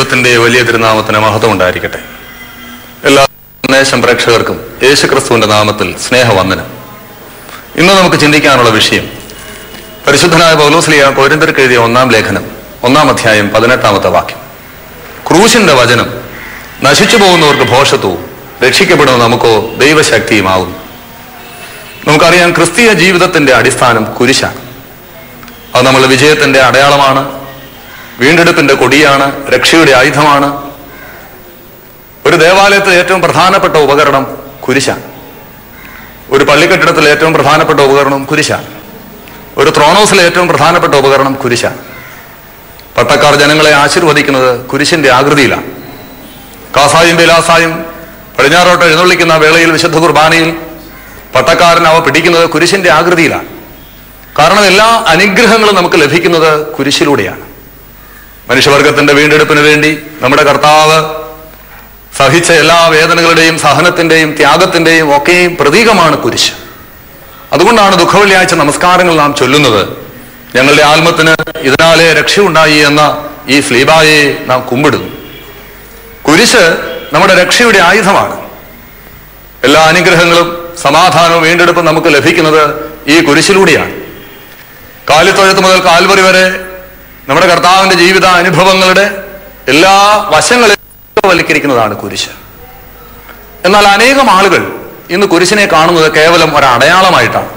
ദൈവത്തിന്റെ വലിയ തിരുനാമത്തിന് മഹത്വം ഉണ്ടായിരിക്കട്ടെ. എല്ലാ സംപ്രേക്ഷകർക്കും യേശുക്രിസ്തുവിന്റെ നാമത്തിൽ സ്നേഹവന്ദനം. ഇന്ന് നമുക്ക് ചിന്തിക്കാനുള്ള വിഷയം പരിശുദ്ധനായ പൗലോസ്ലീഹ കൊരിന്ത്യർക്ക് എഴുതിയ 1-ാം ലേഖനം 1-ാം അധ്യായം 18-ാമത്തെ വാക്യം. ക്രൂശിന്റെ വചനം നശിച്ചു പോകുന്നവർക്ക് ഭോഷത്വവും രക്ഷിക്കപ്പെടുന്ന നമുക്കോ ദൈവശക്തിയുമാകുന്നു. നമുക്കറിയാം, ക്രിസ്തീയ ജീവിതത്തിന്റെ അടിസ്ഥാനം കുരിശാണ്. അത് നമ്മളുടെ വിജയത്തിന്റെ അടയാളമാണ്, വീണ്ടെടുപ്പിന്റെ കൊടിയാണ്, രക്ഷയുടെ ആയുധമാണ്. ഒരു ദേവാലയത്തിൽ ഏറ്റവും പ്രധാനപ്പെട്ട ഉപകരണം കുരിശാണ്. ഒരു പള്ളിക്കെട്ടിടത്തിൽ ഏറ്റവും പ്രധാനപ്പെട്ട ഉപകരണം കുരിശാണ്. ഒരു ത്രോണോസിലെ ഏറ്റവും പ്രധാനപ്പെട്ട ഉപകരണം കുരിശാണ്. പട്ടക്കാർ ജനങ്ങളെ ആശീർവദിക്കുന്നത് കുരിശിന്റെ ആകൃതിയിലാണ്. കാസായും ബേലാസായും പടിഞ്ഞാറോട്ട് എഴുന്നള്ളിക്കുന്ന വേളയിൽ വിശുദ്ധ കുർബാനയിൽ പട്ടക്കാരൻ അവ പിടിക്കുന്നത് കുരിശിന്റെ ആകൃതിയിലാണ്. കാരണം എല്ലാ അനുഗ്രഹങ്ങളും നമുക്ക് ലഭിക്കുന്നത് കുരിശിലൂടെയാണ്. മനുഷ്യവർഗത്തിന്റെ വീണ്ടെടുപ്പിന് വേണ്ടി നമ്മുടെ കർത്താവ് സഹിച്ച എല്ലാ വേദനകളുടെയും സഹനത്തിന്റെയും ത്യാഗത്തിന്റെയും ഒക്കെയും പ്രതീകമാണ് കുരിശ്. അതുകൊണ്ടാണ് ദുഃഖവെള്ളിയാഴ്ച നമസ്കാരങ്ങൾ നാം ചൊല്ലുന്നത്. ഞങ്ങളുടെ ആത്മത്തിന് ഇതിനാലെ രക്ഷയുണ്ടായി എന്ന ഈ സ്ലീബായെ നാം കുമ്പിടുന്നു. കുരിശ് നമ്മുടെ രക്ഷയുടെ ആയുധമാണ്. എല്ലാ അനുഗ്രഹങ്ങളും സമാധാനവും വീണ്ടെടുപ്പും നമുക്ക് ലഭിക്കുന്നത് ഈ കുരിശിലൂടെയാണ്. കാലിത്തൊഴുത്ത് മുതൽ കാൽവറി വരെ നമ്മുടെ കർത്താവിന്റെ ജീവിത അനുഭവങ്ങളുടെ എല്ലാ വശങ്ങളെയും വൽക്കരിക്കുന്നതാണ് കുരിശ്. എന്നാൽ അനേകം ആളുകൾ ഇന്ന് കുരിശിനെ കാണുന്നത് കേവലം ഒരു അടയാളമായിട്ടാണ്.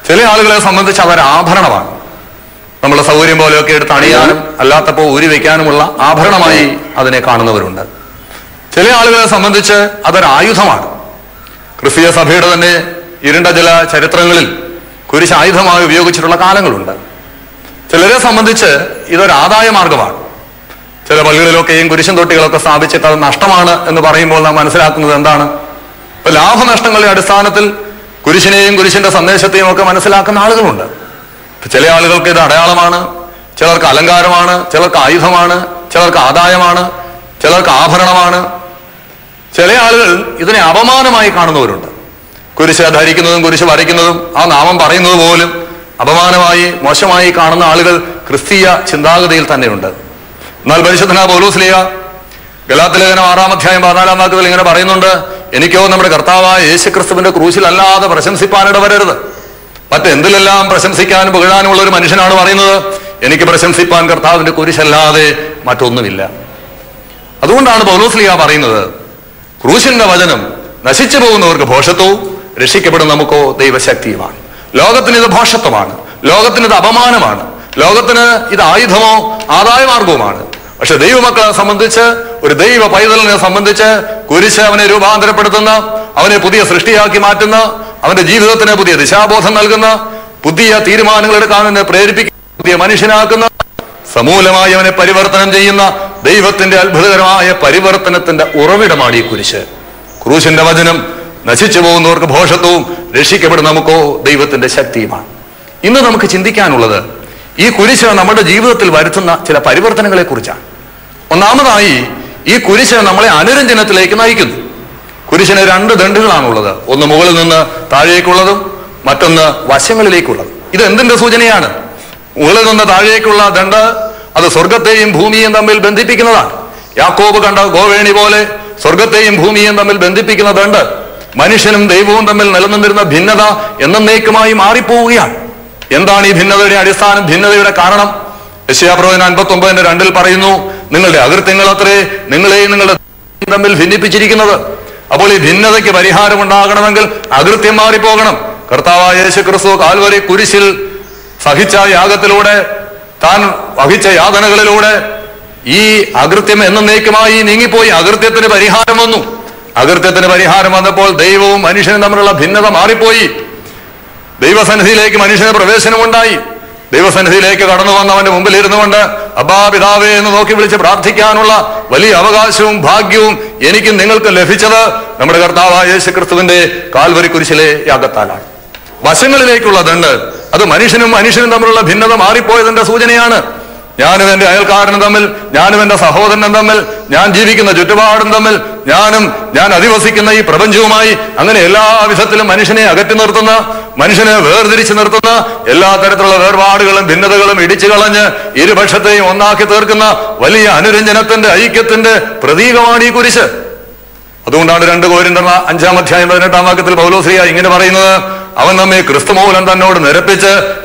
ചില ആളുകളെ സംബന്ധിച്ച് അവർ ആഭരണമാണ്. നമ്മളെ സൗകര്യം പോലെയൊക്കെ എടുത്ത് അണിയാനും അല്ലാത്തപ്പോൾ ഊരി വയ്ക്കാനുമുള്ള ആഭരണമായി അതിനെ കാണുന്നവരുണ്ട്. ചില ആളുകളെ സംബന്ധിച്ച് അതൊരു ആയുധമാണ്. ക്രിസ്തീയ സഭയുടെ തന്നെ ഇരുണ്ട ചില ചരിത്രങ്ങളിൽ കുരിശ് ആയുധമായി ഉപയോഗിച്ചിട്ടുള്ള കാലങ്ങളുണ്ട്. ചിലരെ സംബന്ധിച്ച് ഇതൊരു ആദായ മാർഗമാണ്. ചില പള്ളികളിലൊക്കെയും കുരിശൻ തൊട്ടികളൊക്കെ സ്ഥാപിച്ചിട്ട് അത് നഷ്ടമാണ് എന്ന് പറയുമ്പോൾ നാം മനസ്സിലാക്കുന്നത് എന്താണ്? ഇപ്പൊ ലാഭനഷ്ടങ്ങളുടെ അടിസ്ഥാനത്തിൽ കുരിശിനെയും കുരിശിന്റെ സന്ദേശത്തെയും ഒക്കെ മനസ്സിലാക്കുന്ന ആളുകളുണ്ട്. ചില ആളുകൾക്ക് ഇത് അടയാളമാണ്, ചിലർക്ക് അലങ്കാരമാണ്, ചിലർക്ക് ആയുധമാണ്, ചിലർക്ക് ആദായമാണ്, ചിലർക്ക് ആഭരണമാണ്. ചില ആളുകൾ ഇതിനെ അപമാനമായി കാണുന്നവരുണ്ട്. കുരിശ് ധരിക്കുന്നതും കുരിശ് വരയ്ക്കുന്നതും ആ നാമം പറയുന്നത് പോലും അപമാനമായി മോശമായി കാണുന്ന ആളുകൾ ക്രിസ്തീയ ചിന്താഗതിയിൽ തന്നെയുണ്ട്. എന്നാൽ പരിശുദ്ധനായ പൗലോസ്ലീഹ ഗലാത്യ ലേഖനം 6-ാം അധ്യായം 14-ാം വാക്യത്തിൽ ഇങ്ങനെ പറയുന്നുണ്ട്: എനിക്കോ നമ്മുടെ കർത്താവായ യേശുക്രിസ്തുവിന്റെ ക്രൂശിലല്ലാതെ പ്രശംസിപ്പാനിട വരരുത്. മറ്റെന്തിലെല്ലാം പ്രശംസിക്കാനും പുകഴാനുമുള്ള ഒരു മനുഷ്യനാണ് പറയുന്നത്, എനിക്ക് പ്രശംസിപ്പാൻ കർത്താവിന്റെ കുരിശല്ലാതെ മറ്റൊന്നുമില്ല. അതുകൊണ്ടാണ് പൗലോസ്ലീഹ പറയുന്നത്, ക്രൂശിന്റെ വചനം നശിച്ചു പോകുന്നവർക്ക് ഭോഷത്വവും രക്ഷിക്കപ്പെടുന്ന നമുക്കോ ദൈവശക്തിയുമാണ്. ലോകത്തിന് ഇത് ഭോഷത്വമാണ്, ലോകത്തിന് ഇത് അപമാനമാണ്, ലോകത്തിന് ഇത് ആയുധമോ ആദായമാർഗവുമാണ്. പക്ഷെ ദൈവമക്കളെ സംബന്ധിച്ച്, ഒരു ദൈവ പൈതലിനെ സംബന്ധിച്ച് കുരിശ് അവനെ രൂപാന്തരപ്പെടുത്തുന്ന, അവനെ പുതിയ സൃഷ്ടിയാക്കി മാറ്റുന്ന, അവന്റെ ജീവിതത്തിന് പുതിയ ദിശാബോധം നൽകുന്ന, പുതിയ തീരുമാനങ്ങൾ എടുക്കാൻ അവനെ പ്രേരിപ്പിക്കുന്ന, പുതിയ മനുഷ്യനാക്കുന്ന, സമൂലമായി അവനെ പരിവർത്തനം ചെയ്യുന്ന ദൈവത്തിന്റെ അത്ഭുതകരമായ പരിവർത്തനത്തിന്റെ ഉറവിടമാണ് ഈ കുരിശ്. ക്രൂശിന്റെ വചനം നശിച്ചു പോകുന്നവർക്ക് ഭോഷത്വവും രക്ഷിക്കപ്പെടുന്ന നമുക്കോ ദൈവത്തിന്റെ ശക്തിയുമാണ്. ഇന്ന് നമുക്ക് ചിന്തിക്കാനുള്ളത് ഈ കുരിശ് നമ്മുടെ ജീവിതത്തിൽ വരുത്തുന്ന ചില പരിവർത്തനങ്ങളെ കുറിച്ചാണ്. ഒന്നാമതായി, ഈ കുരിശ് നമ്മളെ അനുരഞ്ജനത്തിലേക്ക് നയിക്കുന്നു. കുരിശിന് 2 ദണ്ഡുകളാണുള്ളത്. ഒന്ന് മുകളിൽ നിന്ന് താഴേക്കുള്ളതും മറ്റൊന്ന് വശങ്ങളിലേക്കുള്ളതും. ഇത് എന്തിന്റെ സൂചനയാണ്? മുകളിൽ നിന്ന് താഴേക്കുള്ള ദണ്ഡ് അത് സ്വർഗത്തെയും ഭൂമിയെയും തമ്മിൽ ബന്ധിപ്പിക്കുന്നതാണ്. യാക്കോബ് കണ്ട ഗോവേണി പോലെ സ്വർഗത്തെയും ഭൂമിയെയും തമ്മിൽ ബന്ധിപ്പിക്കുന്ന ദണ്ഡ് മനുഷ്യനും ദൈവവും തമ്മിൽ നിലനിന്നിരുന്ന ഭിന്നത എന്നേക്കുമായി മാറിപ്പോവുകയാണ്. എന്താണ് ഈ ഭിന്നതയുടെ അടിസ്ഥാനം, ഭിന്നതയുടെ കാരണം? യെശയ്യാപ്രവചനം 59:2 പറയുന്നു, നിങ്ങളുടെ അകൃത്യങ്ങൾ അത്രേ നിങ്ങളെയും നിങ്ങളുടെ തമ്മിൽ ഭിന്നിപ്പിച്ചിരിക്കുന്നത്. അപ്പോൾ ഈ ഭിന്നതയ്ക്ക് പരിഹാരം ഉണ്ടാകണമെങ്കിൽ അകൃത്യം മാറിപ്പോകണം. കർത്താവായ യേശുക്രിസ്തു കാൽവരി കുരിശിൽ സഹിച്ച യാഗത്തിലൂടെ, താൻ വഹിച്ച യാതനകളിലൂടെ ഈ അകൃത്യം എന്നേക്കുമായി നീങ്ങിപ്പോയി. അകൃത്യത്തിന് പരിഹാരം വന്നു. അകൃത്യത്തിന് പരിഹാരം വന്നപ്പോൾ ദൈവവും മനുഷ്യനും തമ്മിലുള്ള ഭിന്നത മാറിപ്പോയി. ദൈവസന്നിധിയിലേക്ക് മനുഷ്യന് പ്രവേശനമുണ്ടായി. ദൈവസന്നിധിയിലേക്ക് കടന്നു വന്നവന്റെ മുമ്പിൽ ഇരുന്നു കൊണ്ട് അബ്ബാ പിതാവേ എന്ന് നോക്കി വിളിച്ച് പ്രാർത്ഥിക്കാനുള്ള വലിയ അവകാശവും ഭാഗ്യവും എനിക്കും നിങ്ങൾക്കും ലഭിച്ചത് നമ്മുടെ കർത്താവായ യേശുക്രിസ്തുവിന്റെ കാൽവരി കുരിശിലെ യാഗത്താലാണ്. വശങ്ങളിലേക്കുള്ള ദണ്ഡ് അത് മനുഷ്യനും തമ്മിലുള്ള ഭിന്നത മാറിപ്പോയതിന്റെ സൂചനയാണ്. ഞാനും എന്റെ അയൽക്കാരനും തമ്മിൽ, ഞാനും എന്റെ സഹോദരനും തമ്മിൽ, ഞാൻ ജീവിക്കുന്ന ചുറ്റുപാടും തമ്മിൽ ഞാൻ അധിവസിക്കുന്ന ഈ പ്രപഞ്ചവുമായി അങ്ങനെ എല്ലാ വിധത്തിലും മനുഷ്യനെ അകറ്റി നിർത്തുന്ന, മനുഷ്യനെ വേർതിരിച്ചു നിർത്തുന്ന എല്ലാ തരത്തിലുള്ള വേർപാടുകളും ഭിന്നതകളും ഇടിച്ചു കളഞ്ഞ് ഇരുപക്ഷത്തെയും ഒന്നാക്കി തീർക്കുന്ന വലിയ അനുരഞ്ജനത്തിന്റെ ഐക്യത്തിന്റെ പ്രതീകമാണ് ഈ കുരിശ്. അതുകൊണ്ടാണ് 2 കൊരിന്ത്യർ 5-18 വാക്യത്തിൽ പൗലോസ്ലീഹ ഇങ്ങനെ പറയുന്നത്, അവൻ നമ്മെ ക്രിസ്തുമൂലം തന്നോട്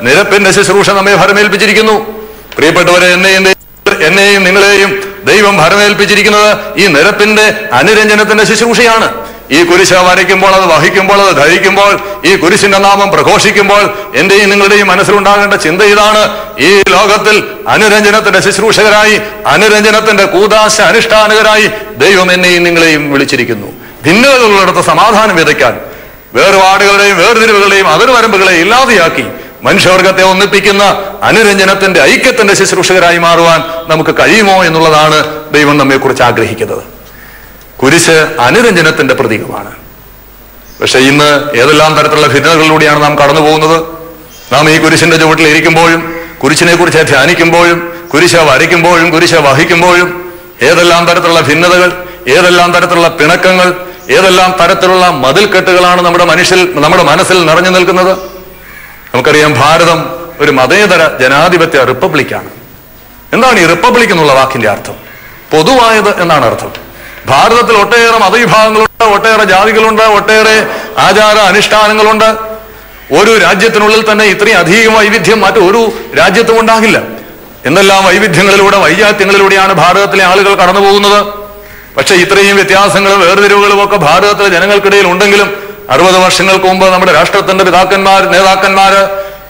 നിരപ്പിന്റെ ശുശ്രൂഷ നമ്മെ ഭരമേൽപ്പിച്ചിരിക്കുന്നു. പ്രിയപ്പെട്ടവരെ, എന്നെയും നിങ്ങളെയും ദൈവം ഭരമേൽപ്പിച്ചിരിക്കുന്നത് ഈ നിരപ്പിന്റെ അനുരഞ്ജനത്തിന്റെ ശുശ്രൂഷയാണ്. ഈ കുരിശ് വരയ്ക്കുമ്പോൾ, അത് വഹിക്കുമ്പോൾ, അത് ധരിക്കുമ്പോൾ, ഈ കുരിശിന്റെ നാമം പ്രഘോഷിക്കുമ്പോൾ എന്റെയും നിങ്ങളുടെയും മനസ്സിലുണ്ടാകേണ്ട ചിന്ത ഇതാണ്: ഈ ലോകത്തിൽ അനുരഞ്ജനത്തിന്റെ ശുശ്രൂഷകരായി, അനുരഞ്ജനത്തിന്റെ കൂദാശ അനുഷ്ഠാനകരായി ദൈവം എന്നെയും നിങ്ങളെയും വിളിച്ചിരിക്കുന്നു. ഭിന്നതകളുള്ളിടത്ത് സമാധാനം വിതയ്ക്കാൻ, വേർപാടുകളുടെയും വേർതിരിവുകളെയും അതിർവരമ്പുകളെയും ഇല്ലാതെയാക്കി മനുഷ്യവർഗത്തെ ഒന്നിപ്പിക്കുന്ന അനുരഞ്ജനത്തിന്റെ ഐക്യത്തിന്റെ ശുശ്രൂഷകരായി മാറുവാൻ നമുക്ക് കഴിയുമോ എന്നുള്ളതാണ് ദൈവം നമ്മെക്കുറിച്ച് ആഗ്രഹിക്കുന്നത്. കുരിശ് അനുരഞ്ജനത്തിന്റെ പ്രതീകമാണ്. പക്ഷെ ഇന്ന് ഏതെല്ലാം തരത്തിലുള്ള ഭിന്നതകളിലൂടെയാണ് നാം കടന്നു പോകുന്നത്. നാം ഈ കുരിശിന്റെ ചുവട്ടിൽ ഇരിക്കുമ്പോഴും, കുരിശിനെ കുറിച്ച് ധ്യാനിക്കുമ്പോഴും, കുരിശ് വരയ്ക്കുമ്പോഴും, കുരിശ് വഹിക്കുമ്പോഴും ഏതെല്ലാം തരത്തിലുള്ള ഭിന്നതകൾ, ഏതെല്ലാം തരത്തിലുള്ള പിണക്കങ്ങൾ, ഏതെല്ലാം തരത്തിലുള്ള മതിൽക്കെട്ടുകളാണ് നമ്മുടെ മനസ്സിൽ നിറഞ്ഞു നിൽക്കുന്നത്. നമുക്കറിയാം, ഭാരതം ഒരു മതേതര ജനാധിപത്യ റിപ്പബ്ലിക്കാണ്. എന്താണ് ഈ റിപ്പബ്ലിക് എന്നുള്ള വാക്കിന്റെ അർത്ഥം? പൊതുവായത് എന്നാണ് അർത്ഥം. ഭാരതത്തിൽ ഒട്ടേറെ മതവിഭാഗങ്ങളുണ്ട്, ഒട്ടേറെ ജാതികളുണ്ട്, ഒട്ടേറെ ആചാര അനുഷ്ഠാനങ്ങളുണ്ട്. ഒരു രാജ്യത്തിനുള്ളിൽ തന്നെ ഇത്രയും അധികം വൈവിധ്യം മറ്റൊരു രാജ്യത്തും ഉണ്ടാകില്ല. എന്തെല്ലാം വൈവിധ്യങ്ങളിലൂടെ, വൈജാത്യങ്ങളിലൂടെയാണ് ഭാരതത്തിലെ ആളുകൾ കടന്നു പോകുന്നത്. പക്ഷെ ഇത്രയും വ്യത്യാസങ്ങളും വേർതിരിവുകളും ഒക്കെ ഭാരതത്തിലെ ജനങ്ങൾക്കിടയിൽ ഉണ്ടെങ്കിലും 60 വർഷങ്ങൾക്ക് മുമ്പ് നമ്മുടെ രാഷ്ട്രത്തിന്റെ നേതാക്കന്മാര്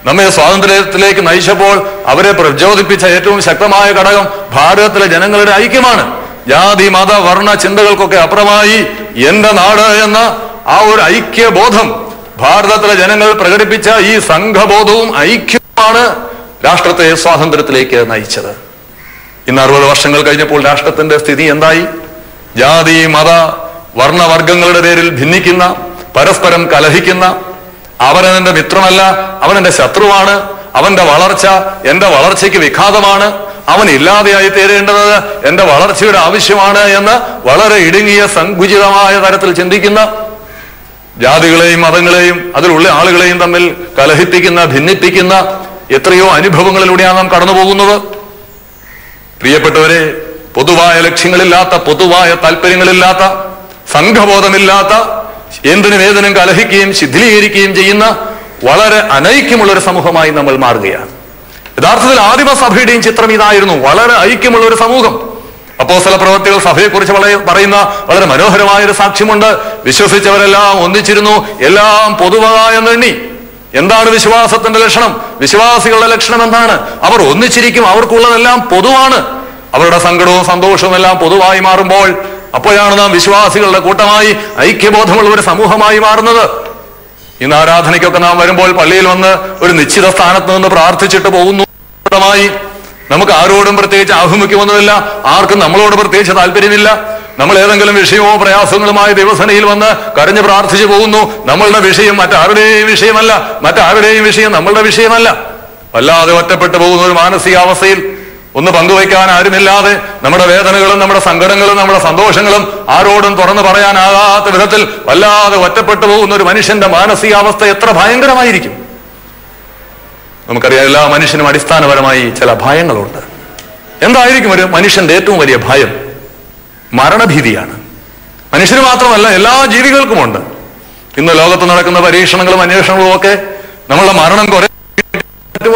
നമ്മെ സ്വാതന്ത്ര്യത്തിലേക്ക് നയിച്ചപ്പോൾ അവരെ പ്രചോദിപ്പിച്ച ഏറ്റവും ശക്തമായ ഘടകം ഭാരതത്തിലെ ജനങ്ങളുടെ ഐക്യമാണ്. ജാതി മത വർണ്ണ ചിന്തകൾക്കൊക്കെ അപ്പുറമായി എന്റെ നാട് എന്ന ആ ഒരു ഐക്യബോധം ഭാരതത്തിലെ ജനങ്ങൾ പ്രകടിപ്പിച്ച ഈ സംഘബോധവും ഐക്യവുമാണ് രാഷ്ട്രത്തെ സ്വാതന്ത്ര്യത്തിലേക്ക് നയിച്ചത്. ഇന്ന് 60 വർഷങ്ങൾ കഴിഞ്ഞപ്പോൾ രാഷ്ട്രത്തിന്റെ സ്ഥിതി എന്തായി? ജാതി മത വർണ്ണവർഗങ്ങളുടെ പേരിൽ ഭിന്നിക്കുന്ന, പരസ്പരം കലഹിക്കുന്ന, അവനെന്റെ മിത്രമല്ല, അവനെന്റെ ശത്രുവാണ്, അവന്റെ വളർച്ച എന്റെ വളർച്ചയ്ക്ക് വിഘാതമാണ്, അവൻ ഇല്ലാതെയായി തീരേണ്ടത് എന്റെ വളർച്ചയുടെ ആവശ്യമാണ് എന്ന് വളരെ ഇടുങ്ങിയ സങ്കുചിതമായ തരത്തിൽ ചിന്തിക്കുന്ന, ജാതികളെയും മതങ്ങളെയും അതിലുള്ള ആളുകളെയും തമ്മിൽ കലഹിപ്പിക്കുന്ന, ഭിന്നിപ്പിക്കുന്ന എത്രയോ അനുഭവങ്ങളിലൂടെയാണ് നാം കടന്നു പോകുന്നത്. പ്രിയപ്പെട്ടവരെ, പൊതുവായ ലക്ഷ്യങ്ങളില്ലാത്ത, പൊതുവായ താല്പര്യങ്ങളില്ലാത്ത, സംഘബോധമില്ലാത്ത, എന്തിനും ഏതിനും കലഹിക്കുകയും ശിഥിലീകരിക്കുകയും ചെയ്യുന്ന വളരെ അനൈക്യമുള്ളൊരു സമൂഹമായി നമ്മൾ മാറുകയാണ്. യഥാർത്ഥത്തിൽ ആദിമസഭയുടെയും ചിത്രം ഇതായിരുന്നു, വളരെ ഐക്യമുള്ള ഒരു സമൂഹം. അപ്പോസ്തല പ്രവൃത്തികൾ സഭയെക്കുറിച്ച് പറയുന്ന വളരെ മനോഹരമായൊരു സാക്ഷ്യമുണ്ട്. വിശ്വസിച്ചവരെല്ലാം ഒന്നിച്ചിരുന്നു, എല്ലാം പൊതുവായെന്നെണ്ണി. എന്താണ് വിശ്വാസത്തിന്റെ ലക്ഷണം? വിശ്വാസികളുടെ ലക്ഷണം എന്താണ്? അവർ ഒന്നിച്ചിരിക്കും, അവർക്കുള്ളതെല്ലാം പൊതുവാണ്. അവരുടെ സങ്കടവും സന്തോഷവും എല്ലാം പൊതുവായി മാറുമ്പോൾ അപ്പോഴാണ് നാം വിശ്വാസികളുടെ കൂട്ടമായി, ഐക്യബോധമുള്ള ഒരു സമൂഹമായി മാറുന്നത്. ഇന്ന് ആരാധനയ്ക്കൊക്കെ നാം വരുമ്പോൾ പള്ളിയിൽ വന്ന് ഒരു നിശ്ചിത സ്ഥാനത്ത് നിന്ന് പ്രാർത്ഥിച്ചിട്ട് പോകുന്നു. കൂട്ടമായി നമുക്ക് ആരോടും പ്രത്യേകിച്ച് ആഭിമുഖ്യമൊന്നുമില്ല, ആർക്കും നമ്മളോട് പ്രത്യേകിച്ച് താല്പര്യമില്ല. നമ്മൾ ഏതെങ്കിലും വിഷയമോ പ്രയാസങ്ങളുമായി ദിവസനയിൽ വന്ന് കരഞ്ഞ് പ്രാർത്ഥിച്ചു പോകുന്നു. നമ്മളുടെ വിഷയം മറ്റാരുടെയും വിഷയമല്ല, മറ്റാരുടെയും വിഷയം നമ്മളുടെ വിഷയമല്ല. വല്ലാതെ ഒറ്റപ്പെട്ടു പോകുന്ന ഒരു മാനസികാവസ്ഥയിൽ, ഒന്ന് പങ്കുവയ്ക്കാൻ ആരുമില്ലാതെ, നമ്മുടെ വേദനകളും നമ്മുടെ സങ്കടങ്ങളും നമ്മുടെ സന്തോഷങ്ങളും ആരോടും തുറന്നു പറയാനാകാത്ത വിധത്തിൽ വല്ലാതെ ഒറ്റപ്പെട്ടു പോകുന്ന ഒരു മനുഷ്യന്റെ മാനസികാവസ്ഥ എത്ര ഭയങ്കരമായിരിക്കും. നമുക്കറിയാം, എല്ലാ മനുഷ്യനും അടിസ്ഥാനപരമായി ചില ഭയങ്ങളുണ്ട്. എന്തായിരിക്കും ഒരു മനുഷ്യന്റെ ഏറ്റവും വലിയ ഭയം? മരണഭീതിയാണ്. മനുഷ്യന് മാത്രമല്ല, എല്ലാ ജീവികൾക്കുമുണ്ട്. ഇന്ന് ലോകത്ത് നടക്കുന്ന പരീക്ഷണങ്ങളും അന്വേഷണങ്ങളും ഒക്കെ നമ്മളുടെ മരണം കുറെ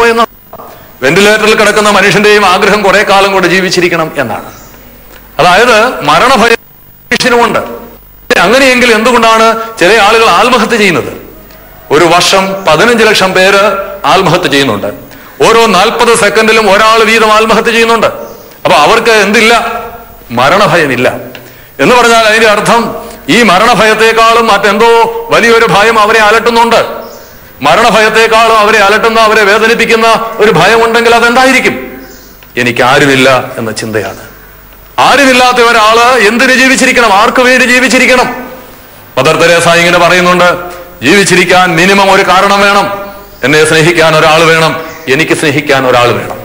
പോയെന്ന, വെന്റിലേറ്ററിൽ കിടക്കുന്ന മനുഷ്യന്റെയും ആഗ്രഹം കുറെ കാലം കൊണ്ട് ജീവിച്ചിരിക്കണം എന്നാണ്. അതായത് മരണഭയം മനുഷ്യനുമുണ്ട്. അങ്ങനെയെങ്കിൽ എന്തുകൊണ്ടാണ് ചില ആളുകൾ ആത്മഹത്യ ചെയ്യുന്നത്? ഒരു വർഷം 15 ലക്ഷം പേര് ആത്മഹത്യ ചെയ്യുന്നുണ്ട്. ഓരോ 40 സെക്കൻഡിലും ഒരാൾ വീതം ആത്മഹത്യ ചെയ്യുന്നുണ്ട്. അപ്പൊ അവർക്ക് എന്തില്ല? മരണഭയമില്ല. എന്ന് പറഞ്ഞാൽ അതിന്റെ അർത്ഥം ഈ മരണഭയത്തെക്കാളും മറ്റെന്തോ വലിയൊരു ഭയം അവരെ അലട്ടുന്നുണ്ട്. മരണഭയത്തെക്കാളും അവരെ അലട്ടുന്ന, അവരെ വേദനിപ്പിക്കുന്ന ഒരു ഭയമുണ്ടെങ്കിൽ അതെന്തായിരിക്കും? എനിക്ക് ആരുമില്ല എന്ന ചിന്തയാണ്. ആരുമില്ലാത്ത ഒരാള് എന്തിന് ജീവിച്ചിരിക്കണം? ആർക്ക് വേണ്ടി ജീവിച്ചിരിക്കണം? മദർ തെരേസ ഇങ്ങനെ പറയുന്നുണ്ട്, ജീവിച്ചിരിക്കാൻ മിനിമം ഒരു കാരണം വേണം. എന്നെ സ്നേഹിക്കാൻ ഒരാൾ വേണം, എനിക്ക് സ്നേഹിക്കാൻ ഒരാൾ വേണം.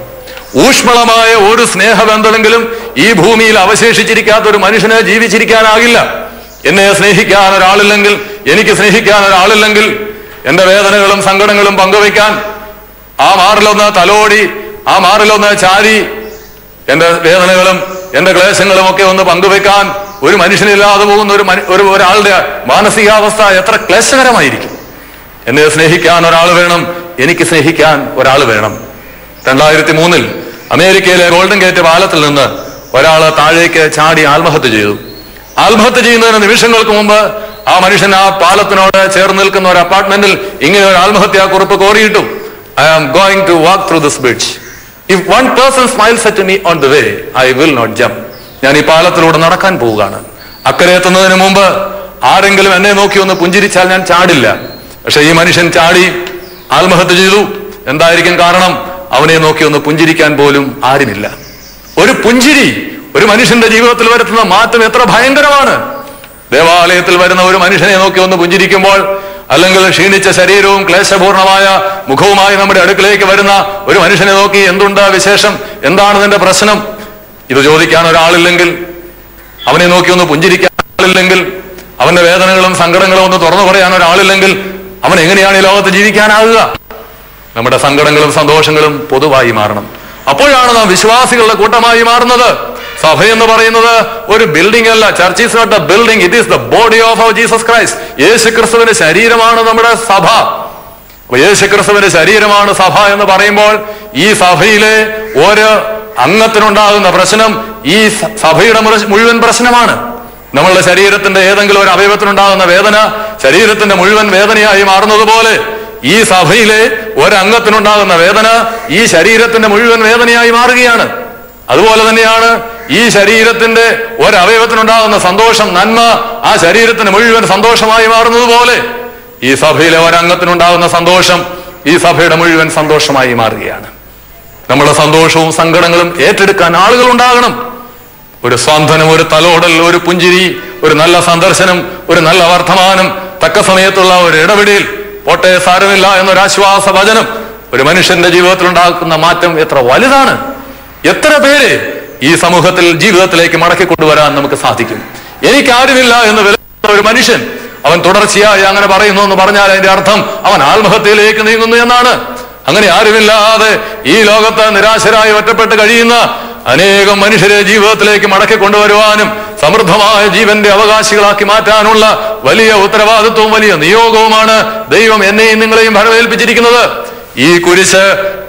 ഊഷ്മളമായ ഒരു സ്നേഹബന്ധമെങ്കിലും ഈ ഭൂമിയിൽ അവശേഷിച്ചിരിക്കാത്ത ഒരു മനുഷ്യന് ജീവിച്ചിരിക്കാനാകില്ല. എന്നെ സ്നേഹിക്കാൻ ഒരാളില്ലെങ്കിൽ, എനിക്ക് സ്നേഹിക്കാൻ ഒരാളില്ലെങ്കിൽ, എന്റെ വേദനകളും സങ്കടങ്ങളും പങ്കുവയ്ക്കാൻ, ആ മാറിലൊന്ന് തലോടി, ആ മാറിലൊന്ന് ചാരി, എന്റെ വേദനകളും എന്റെ ക്ലേശങ്ങളും ഒക്കെ ഒന്ന് പങ്കുവെക്കാൻ ഒരു മനുഷ്യനില്ലാതെ പോകുന്ന ഒരാളുടെ മാനസികാവസ്ഥ എത്ര ക്ലേശകരമായിരിക്കും. എന്നെ സ്നേഹിക്കാൻ ഒരാൾ വേണം, എനിക്ക് സ്നേഹിക്കാൻ ഒരാൾ വേണം. 2003 അമേരിക്കയിലെ ഗോൾഡൻ ഗേറ്റ് പാലത്തിൽ നിന്ന് ഒരാള് താഴേക്ക് ചാടി ആത്മഹത്യ ചെയ്തു. ആത്മഹത്യ ചെയ്യുന്നതിന് നിമിഷങ്ങൾക്ക് മുമ്പ് ആ മനുഷ്യൻ ആ പാലത്തിനോട് ചേർന്ന് നിൽക്കുന്ന ഒരു അപ്പാർട്ട്മെന്റിൽ ഇങ്ങനെ ഒരു ആത്മഹത്യാ കുറിപ്പ് കോറിയിട്ടു. I am going to walk through this bridge. If one person smiles at me on the way, I will not jump. ഞാൻ ഈ പാലത്തിലൂടെ നടക്കാൻ പോവുകയാണ്. അക്കരെ എത്തുന്നതിന് മുമ്പ് ആരെങ്കിലും എന്നെ നോക്കി ഒന്ന് പുഞ്ചിരിച്ചാൽ ഞാൻ ചാടില്ല. പക്ഷെ ഈ മനുഷ്യൻ ചാടി ആത്മഹത്യ ചെയ്തു. എന്തായിരിക്കും കാരണം? അവനെ നോക്കി ഒന്ന് പുഞ്ചിരിക്കാൻ പോലും ആരുമില്ല. ഒരു പുഞ്ചിരി ഒരു മനുഷ്യന്റെ ജീവിതത്തിൽ വരുത്തുന്ന മാറ്റം എത്ര ഭയങ്കരമാണ്. ദേവാലയത്തിൽ വരുന്ന ഒരു മനുഷ്യനെ നോക്കി ഒന്ന് പുഞ്ചിരിക്കുമ്പോൾ, അല്ലെങ്കിൽ ക്ഷീണിച്ച ശരീരവും ക്ലേശപൂർണമായ മുഖവുമായി നമ്മുടെ അടുക്കിലേക്ക് വരുന്ന ഒരു മനുഷ്യനെ നോക്കി എന്തുണ്ട് വിശേഷം, എന്താണ് നിന്റെ പ്രശ്നം, ഇത് ചോദിക്കാൻ ഒരാളില്ലെങ്കിൽ, അവനെ നോക്കി ഒന്ന് പുഞ്ചിരിക്കാൻ ഒരാളില്ലെങ്കിൽ, അവന്റെ വേദനകളും സങ്കടങ്ങളും ഒന്ന് തുറന്നു പറയാൻ ഒരാളില്ലെങ്കിൽ, അവൻ എങ്ങനെയാണ് ഈ ലോകത്ത് ജീവിക്കാനാകുക? നമ്മുടെ സങ്കടങ്ങളും സന്തോഷങ്ങളും പൊതുവായി മാറണം. അപ്പോഴാണ് നാം വിശ്വാസികളുടെ കൂട്ടമായി മാറുന്നത്. സഭ എന്ന് പറയുന്നത് ഒരു ബിൽഡിംഗ് അല്ല. Church is not a building, it is the body of our Jesus Christ. യേശു ക്രിസ്തുവിന്റെ ശരീരമാണ് നമ്മുടെ സഭ. യേശു ക്രിസ്തുവിന്റെ ശരീരമാണ് സഭ എന്ന് പറയുമ്പോൾ ഈ സഭയിലെ ഒരു അംഗത്തിനുണ്ടാകുന്ന പ്രശ്നം ഈ സഭയുടെ മുഴുവൻ പ്രശ്നമാണ്. നമ്മളുടെ ശരീരത്തിന്റെ ഏതെങ്കിലും ഒരു അവയവത്തിനുണ്ടാകുന്ന വേദന ശരീരത്തിന്റെ മുഴുവൻ വേദനയായി മാറുന്നത് പോലെ ഈ സഭയിലെ ഒരംഗത്തിനുണ്ടാകുന്ന വേദന ഈ ശരീരത്തിന്റെ മുഴുവൻ വേദനയായി മാറുകയാണ്. അതുപോലെ തന്നെയാണ് ഈ ശരീരത്തിന്റെ ഒരവയവത്തിനുണ്ടാകുന്ന സന്തോഷം, നന്മ ആ ശരീരത്തിന് മുഴുവൻ സന്തോഷമായി മാറുന്നത് പോലെ ഈ സഭയിലെ ഒരംഗത്തിനുണ്ടാകുന്ന സന്തോഷം ഈ സഭയുടെ മുഴുവൻ സന്തോഷമായി മാറുകയാണ്. നമ്മുടെ സന്തോഷവും സങ്കടങ്ങളും ഏറ്റെടുക്കാൻ ആളുകൾ ഉണ്ടാകണം. ഒരു സ്വാന്തനം, ഒരു തലോടൽ, ഒരു പുഞ്ചിരി, ഒരു നല്ല സന്ദർശനം, ഒരു നല്ല വർത്തമാനം, തക്ക സമയത്തുള്ള ഒരു ഇടപെടൽ, പോട്ടെ സാരമില്ല എന്നൊരാശ്വാസ വചനം ഒരു മനുഷ്യന്റെ ജീവിതത്തിൽ ഉണ്ടാക്കുന്ന മാറ്റം എത്ര വലുതാണ്. എത്ര പേരെ ഈ സമൂഹത്തിൽ ജീവിതത്തിലേക്ക് മടക്കി കൊണ്ടുവരാൻ നമുക്ക് സാധിക്കും. എനിക്കാരുമില്ല എന്ന് വിലയിരുത്തുന്ന ഒരു മനുഷ്യൻ അവൻ തുടർച്ചയായി അങ്ങനെ പറയുന്നു എന്ന് പറഞ്ഞാൽ അതിന്റെ അർത്ഥം അവൻ ആത്മഹത്യയിലേക്ക് നീങ്ങുന്നു എന്നാണ്. അങ്ങനെ ആരുമില്ലാതെ ഈ ലോകത്ത് നിരാശരായി ഒറ്റപ്പെട്ട് കഴിയുന്ന അനേകം മനുഷ്യരെ ജീവിതത്തിലേക്ക് മടക്കി കൊണ്ടുവരുവാനും സമൃദ്ധമായ ജീവന്റെ അവകാശികളാക്കി മാറ്റാനുള്ള വലിയ ഉത്തരവാദിത്വവും വലിയ നിയോഗവുമാണ് ദൈവം എന്നെയും നിങ്ങളെയും ഭരമേൽപ്പിച്ചിരിക്കുന്നത്. ഈ കുരിശ്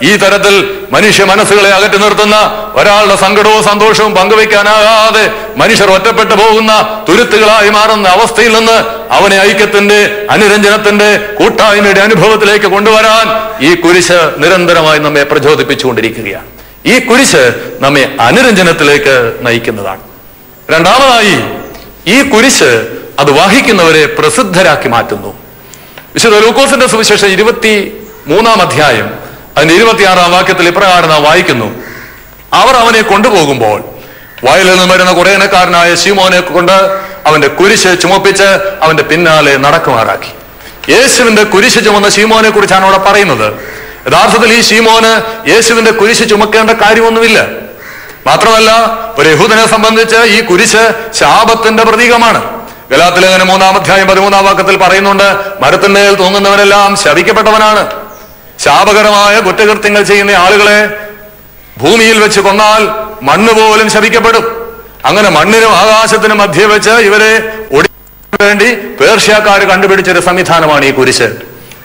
ഈ തരത്തിൽ മനുഷ്യ മനസ്സുകളെ അകറ്റി നിർത്തുന്ന, ഒരാളുടെ സങ്കടവും സന്തോഷവും പങ്കുവയ്ക്കാനാകാതെ മനുഷ്യർ ഒറ്റപ്പെട്ടു പോകുന്ന തുരുത്തുകളായി മാറുന്ന അവസ്ഥയിൽ നിന്ന് അവനെ ഐക്യത്തിന്റെ, അനുരഞ്ജനത്തിന്റെ, കൂട്ടായ്മയുടെ അനുഭവത്തിലേക്ക് കൊണ്ടുവരാൻ ഈ കുരിശ് നിരന്തരമായി നമ്മെ പ്രചോദിപ്പിച്ചുകൊണ്ടിരിക്കുകയാണ്. ഈ കുരിശ് നമ്മെ അനുരഞ്ജനത്തിലേക്ക് നയിക്കുന്നതാണ്. രണ്ടാമതായി ഈ കുരിശ് അത് വഹിക്കുന്നവരെ പ്രസിദ്ധരാക്കി മാറ്റുന്നു. വിശുദ്ധ ലൂക്കോസിന്റെ സുവിശേഷം 23-ാം അധ്യായം അതിന്റെ 26-ാം വാക്യത്തിൽ ഇപ്രകാരം നാം വായിക്കുന്നു: അവർ അവനെ കൊണ്ടുപോകുമ്പോൾ വയലിൽ നിന്ന് വരുന്ന കുറേനക്കാരനായ ശീമോനെ കൊണ്ട് അവന്റെ കുരിശ് ചുമപ്പിച്ച് അവന്റെ പിന്നാലെ നടക്കുമാറാക്കി. യേശുവിന്റെ കുരിശ് ചുമന്ന ശീമോനെ കുറിച്ചാണ് അവിടെ പറയുന്നത്. യഥാർത്ഥത്തിൽ ഈ ശീമോന് യേശുവിന്റെ കുരിശ് ചുമക്കേണ്ട കാര്യമൊന്നുമില്ല. മാത്രമല്ല, ഒരു യഹൂദനെ സംബന്ധിച്ച് ഈ കുരിശ് ശാപത്തിന്റെ പ്രതീകമാണ്. ഗലാത്യലേഖനം 3-ാം അധ്യായം 13-ാം വാക്യത്തിൽ പറയുന്നുണ്ട്, മരത്തിന്മേൽ തൂങ്ങുന്നവനെല്ലാം ശപിക്കപ്പെട്ടവനാണ്. ശാപകരമായ കുറ്റകൃത്യങ്ങൾ ചെയ്യുന്ന ആളുകളെ ഭൂമിയിൽ വെച്ച് കൊന്നാൽ മണ്ണ് പോലും ശപിക്കപ്പെടും. അങ്ങനെ മണ്ണിനും ആകാശത്തിനും മധ്യേ വെച്ച് ഇവരെ ഒടിക്കാൻ വേണ്ടി പേർഷ്യക്കാർ കണ്ടുപിടിച്ചൊരു സംവിധാനമാണ് ഈ കുരിശ്.